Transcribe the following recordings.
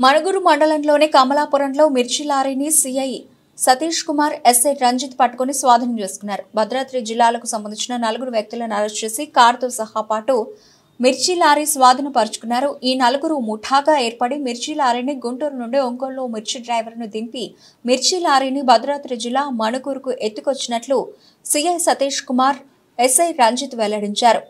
మణుగూరు మండలంలోని కమలాపురంలో మిర్చి లారీని సిఐ సతీష్ కుమార్, ఎస్ఐ రంజిత్ పట్టుకుని స్వాధీనం చేసుకున్నారు. భద్రాద్రి జిల్లాలకు సంబంధించిన 4 వ్యక్తులను అరెస్ట్ చేసి కారుతో సహా పాటు మిర్చి లారీ స్వాధీనపరుచుకున్నారు. ఈ 4 ముఠాగా ఏర్పడి మిర్చి లారీని గుంటూరు నుండి ఒంగోలులో మిర్చి డ్రైవర్ను దింపి మిర్చి లారీని భద్రాద్రి జిల్లా మణుగూరుకు ఎత్తుకొచ్చినట్లు సిఐ సతీష్ కుమార్, ఎస్ఐ రంజిత్ వెల్లడించారు.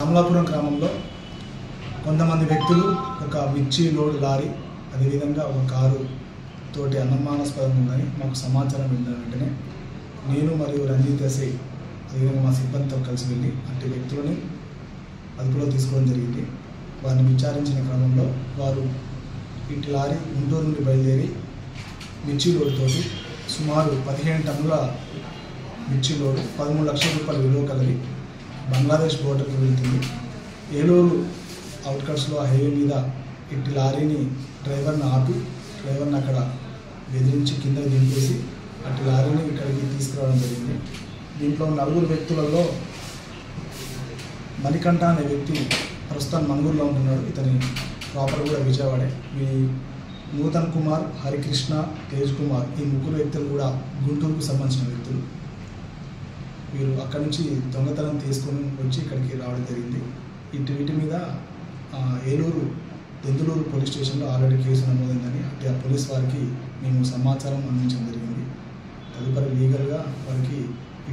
కమలాపురం గ్రామంలో కొంతమంది వ్యక్తులు ఒక మిర్చి లోడ్ లారీ అదేవిధంగా ఒక కారు తోటి అనుమానాస్పదంగా ఉందని మాకు సమాచారం వెళ్ళిన వెంటనే నేను మరియు రంజిత్ ఎస్ఐ అదేవిధంగా మా సిబ్బందితో కలిసి వెళ్ళి అట్టి వ్యక్తులని అదుపులో తీసుకోవడం జరిగింది. వారిని విచారించిన క్రమంలో వారు ఇటు లారీ గుంటూరు నుండి బయలుదేరి మిర్చి లోడ్ తోటి సుమారు 15 టన్నుల మిర్చి లోడ్ 13 లక్షల రూపాయల విలువ కలిగి బంగ్లాదేశ్ బోర్డర్కి వెళ్తుంది. ఏలూరు అవుట్కట్స్లో హైవే మీద ఇట్టి లారీని డ్రైవర్ని ఆపి డ్రైవర్ని అక్కడ బెదిరించి కిందకి దింపేసి అట్టి లారీని ఇక్కడికి తీసుకురావడం జరిగింది. దీంట్లో 4 వ్యక్తులలో మణికంఠ అనే వ్యక్తి ప్రస్తుతం మణుగూరులో ఉంటున్నాడు. ఇతని ప్రాపర్ కూడా విజయవాడే. ఈ నూతన్ కుమార్, హరికృష్ణ, తేజ్ కుమార్ ఈ 3 వ్యక్తులు కూడా గుంటూరుకు సంబంధించిన వ్యక్తులు. వీరు అక్కడి నుంచి దొంగతనం తీసుకొని వచ్చి ఇక్కడికి రావడం జరిగింది. వీటి మీద ఏలూరు దెందులూరు పోలీస్ స్టేషన్లో ఆల్రెడీ కేసు నమోదైందని అంటే ఆ పోలీస్ వారికి మేము సమాచారం అందించడం జరిగింది. తదుపరి లీగల్గా వారికి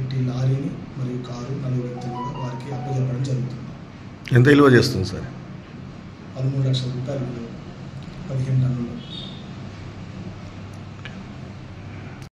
ఇట్టి లారీని మరియు కారు 4 వ్యక్తులు కూడా వారికి అప్పచెప్పడం జరుగుతుంది. ఎంత విలువ చేస్తుంది సార్? 13 లక్షల రూపాయలు విలువ 15 టన్నులు.